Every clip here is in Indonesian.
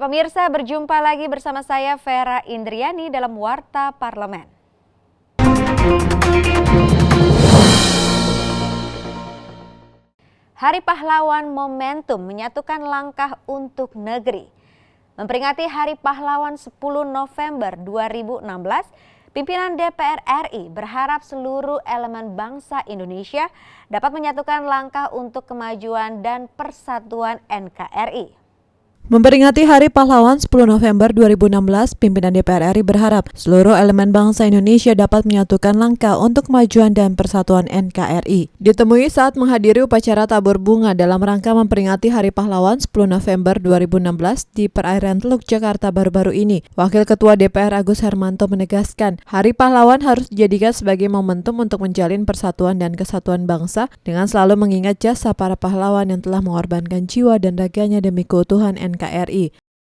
Ya, pemirsa, berjumpa lagi bersama saya Vera Indriani dalam Warta Parlemen. Hari Pahlawan momentum menyatukan langkah untuk negeri. Memperingati Hari Pahlawan 10 November 2016, pimpinan DPR RI berharap seluruh elemen bangsa Indonesia dapat menyatukan langkah untuk kemajuan dan persatuan NKRI. Memperingati Hari Pahlawan 10 November 2016, pimpinan DPR RI berharap seluruh elemen bangsa Indonesia dapat menyatukan langkah untuk kemajuan dan persatuan NKRI. Ditemui saat menghadiri upacara tabur bunga dalam rangka memperingati Hari Pahlawan 10 November 2016 di perairan Teluk Jakarta baru-baru ini, Wakil Ketua DPR Agus Hermanto menegaskan, Hari Pahlawan harus dijadikan sebagai momentum untuk menjalin persatuan dan kesatuan bangsa dengan selalu mengingat jasa para pahlawan yang telah mengorbankan jiwa dan raganya demi keutuhan NKRI.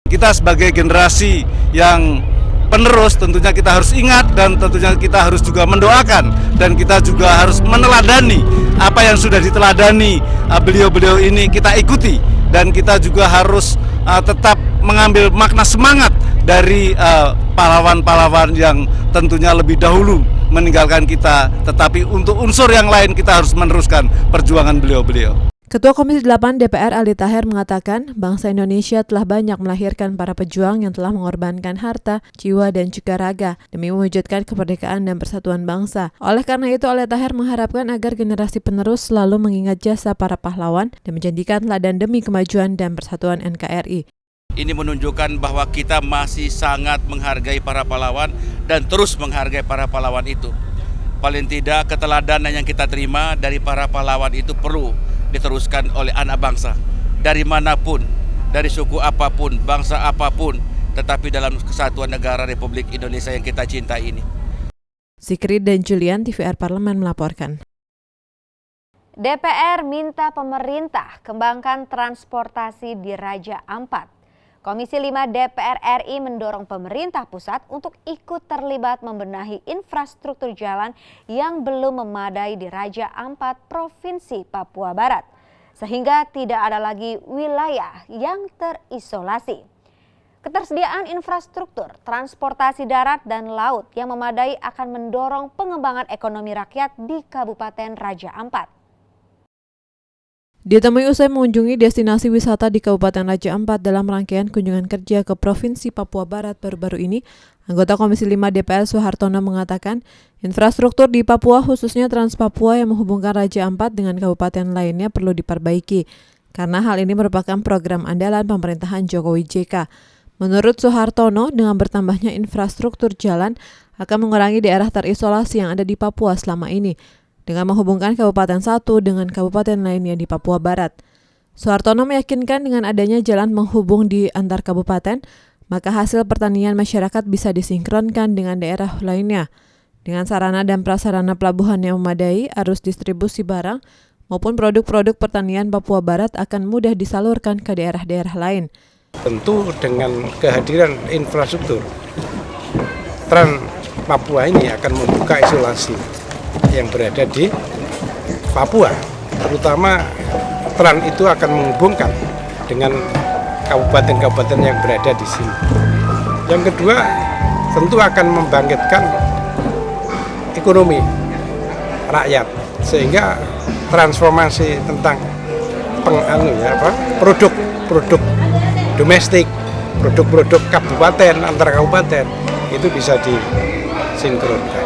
Kita sebagai generasi yang penerus tentunya kita harus ingat dan tentunya kita harus juga mendoakan dan kita juga harus meneladani apa yang sudah diteladani beliau-beliau ini, kita ikuti dan kita juga harus tetap mengambil makna semangat dari pahlawan-pahlawan yang tentunya lebih dahulu meninggalkan kita, tetapi untuk unsur yang lain kita harus meneruskan perjuangan beliau-beliau. Ketua Komisi 8 DPR Ali Taher mengatakan bangsa Indonesia telah banyak melahirkan para pejuang yang telah mengorbankan harta, jiwa, dan juga raga demi mewujudkan kemerdekaan dan persatuan bangsa. Oleh karena itu, Ali Taher mengharapkan agar generasi penerus selalu mengingat jasa para pahlawan dan menjadikan teladan demi kemajuan dan persatuan NKRI. Ini menunjukkan bahwa kita masih sangat menghargai para pahlawan dan terus menghargai para pahlawan itu. Paling tidak keteladanan yang kita terima dari para pahlawan itu perlu diteruskan oleh anak bangsa dari manapun, dari suku apapun, bangsa apapun, tetapi dalam kesatuan negara Republik Indonesia yang kita cintai ini. Zikri dan Julian, TVR Parlemen melaporkan. DPR minta pemerintah kembangkan transportasi di Raja Ampat. Komisi 5 DPR RI mendorong pemerintah pusat untuk ikut terlibat membenahi infrastruktur jalan yang belum memadai di Raja Ampat, Provinsi Papua Barat, sehingga tidak ada lagi wilayah yang terisolasi. Ketersediaan infrastruktur, transportasi darat dan laut yang memadai akan mendorong pengembangan ekonomi rakyat di Kabupaten Raja Ampat. Ditemui usai mengunjungi destinasi wisata di Kabupaten Raja Ampat dalam rangkaian kunjungan kerja ke Provinsi Papua Barat baru-baru ini, anggota Komisi 5 DPR Suhartono mengatakan infrastruktur di Papua khususnya Trans Papua yang menghubungkan Raja Ampat dengan kabupaten lainnya perlu diperbaiki karena hal ini merupakan program andalan pemerintahan Jokowi JK. Menurut Suhartono, dengan bertambahnya infrastruktur jalan akan mengurangi daerah terisolasi yang ada di Papua selama ini dengan menghubungkan kabupaten satu dengan kabupaten lainnya di Papua Barat. Suhartono meyakinkan dengan adanya jalan menghubung di antar kabupaten, maka hasil pertanian masyarakat bisa disinkronkan dengan daerah lainnya. Dengan sarana dan prasarana pelabuhan yang memadai, arus distribusi barang maupun produk-produk pertanian Papua Barat akan mudah disalurkan ke daerah-daerah lain. Tentu dengan kehadiran infrastruktur, Trans Papua ini akan membuka isolasi yang berada di Papua, terutama Trans itu akan menghubungkan dengan kabupaten-kabupaten yang berada di sini. Yang kedua, tentu akan membangkitkan ekonomi rakyat sehingga transformasi tentang produk domestik, produk-produk kabupaten antar kabupaten itu bisa disinkronkan.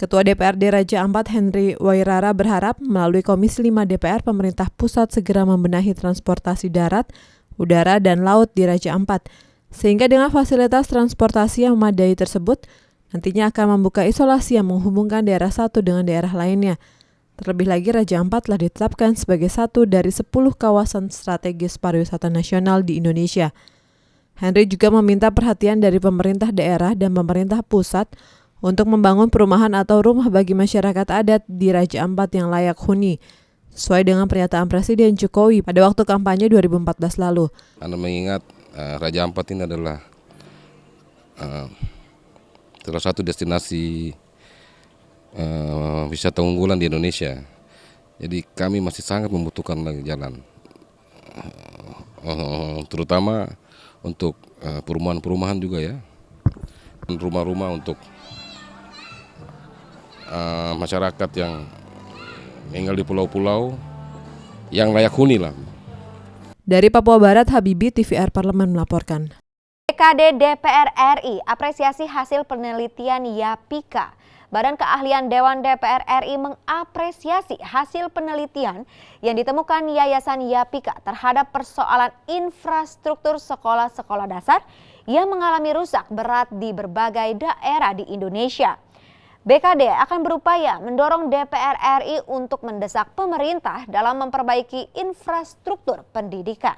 Ketua DPRD Raja Ampat Henry Wairara berharap melalui Komisi 5 DPR pemerintah pusat segera membenahi transportasi darat, udara, dan laut di Raja Ampat. Sehingga dengan fasilitas transportasi yang memadai tersebut, nantinya akan membuka isolasi yang menghubungkan daerah satu dengan daerah lainnya. Terlebih lagi Raja Ampat telah ditetapkan sebagai satu dari 10 kawasan strategis pariwisata nasional di Indonesia. Henry juga meminta perhatian dari pemerintah daerah dan pemerintah pusat untuk membangun perumahan atau rumah bagi masyarakat adat di Raja Ampat yang layak huni, sesuai dengan pernyataan Presiden Jokowi pada waktu kampanye 2014 lalu. Anda mengingat Raja Ampat ini adalah salah satu destinasi wisata unggulan di Indonesia. Jadi kami masih sangat membutuhkan lagi jalan, terutama untuk perumahan-perumahan juga ya, dan rumah-rumah untuk masyarakat yang tinggal di pulau-pulau yang layak huni lah. Dari Papua Barat, Habibie, TVR Parlemen melaporkan. BKD DPR RI apresiasi hasil penelitian YAPIKA. Badan Keahlian Dewan DPR RI mengapresiasi hasil penelitian yang ditemukan Yayasan YAPIKA terhadap persoalan infrastruktur sekolah-sekolah dasar yang mengalami rusak berat di berbagai daerah di Indonesia. BKD akan berupaya mendorong DPR RI untuk mendesak pemerintah dalam memperbaiki infrastruktur pendidikan.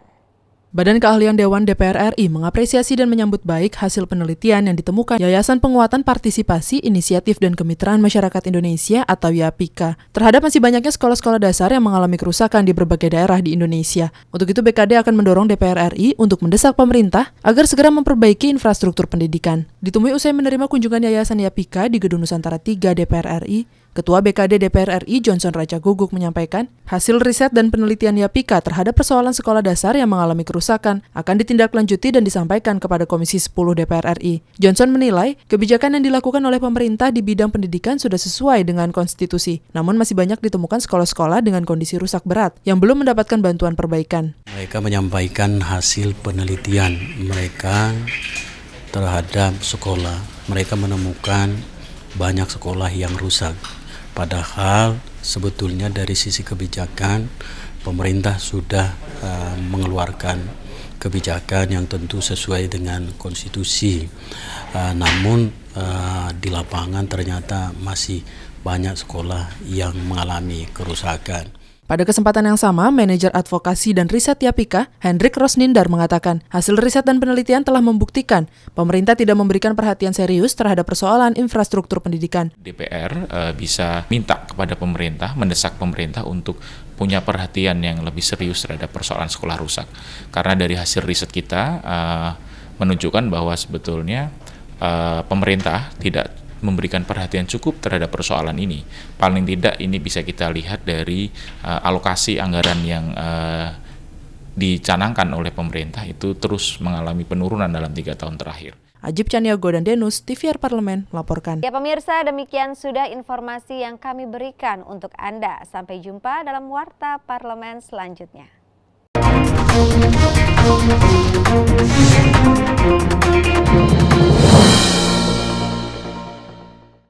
Badan Keahlian Dewan DPR RI mengapresiasi dan menyambut baik hasil penelitian yang ditemukan Yayasan Penguatan Partisipasi, Inisiatif dan Kemitraan Masyarakat Indonesia atau YAPIKA terhadap masih banyaknya sekolah-sekolah dasar yang mengalami kerusakan di berbagai daerah di Indonesia. Untuk itu BKD akan mendorong DPR RI untuk mendesak pemerintah agar segera memperbaiki infrastruktur pendidikan. Ditemui usai menerima kunjungan Yayasan YAPIKA di Gedung Nusantara 3 DPR RI, Ketua BKD DPR RI Johnson Raja Guguk menyampaikan, hasil riset dan penelitian YAPIKA terhadap persoalan sekolah dasar yang mengalami kerusakan akan ditindaklanjuti dan disampaikan kepada Komisi 10 DPR RI. Johnson menilai, kebijakan yang dilakukan oleh pemerintah di bidang pendidikan sudah sesuai dengan konstitusi. Namun masih banyak ditemukan sekolah-sekolah dengan kondisi rusak berat yang belum mendapatkan bantuan perbaikan. Mereka menyampaikan hasil penelitian mereka terhadap sekolah. Mereka menemukan banyak sekolah yang rusak. Padahal sebetulnya dari sisi kebijakan pemerintah sudah mengeluarkan kebijakan yang tentu sesuai dengan konstitusi. Namun di lapangan ternyata masih banyak sekolah yang mengalami kerusakan. Pada kesempatan yang sama, Manajer Advokasi dan Riset YAPIKA, Hendrik Rosnindar mengatakan, hasil riset dan penelitian telah membuktikan pemerintah tidak memberikan perhatian serius terhadap persoalan infrastruktur pendidikan. DPR bisa minta kepada pemerintah, mendesak pemerintah untuk punya perhatian yang lebih serius terhadap persoalan sekolah rusak. Karena dari hasil riset kita menunjukkan bahwa sebetulnya pemerintah tidak memberikan perhatian cukup terhadap persoalan ini. Paling tidak ini bisa kita lihat dari alokasi anggaran yang dicanangkan oleh pemerintah itu terus mengalami penurunan dalam 3 tahun terakhir. Ajib Caniago dan Denus, TVR Parlemen melaporkan. Ya pemirsa, demikian sudah informasi yang kami berikan untuk Anda. Sampai jumpa dalam Warta Parlemen selanjutnya.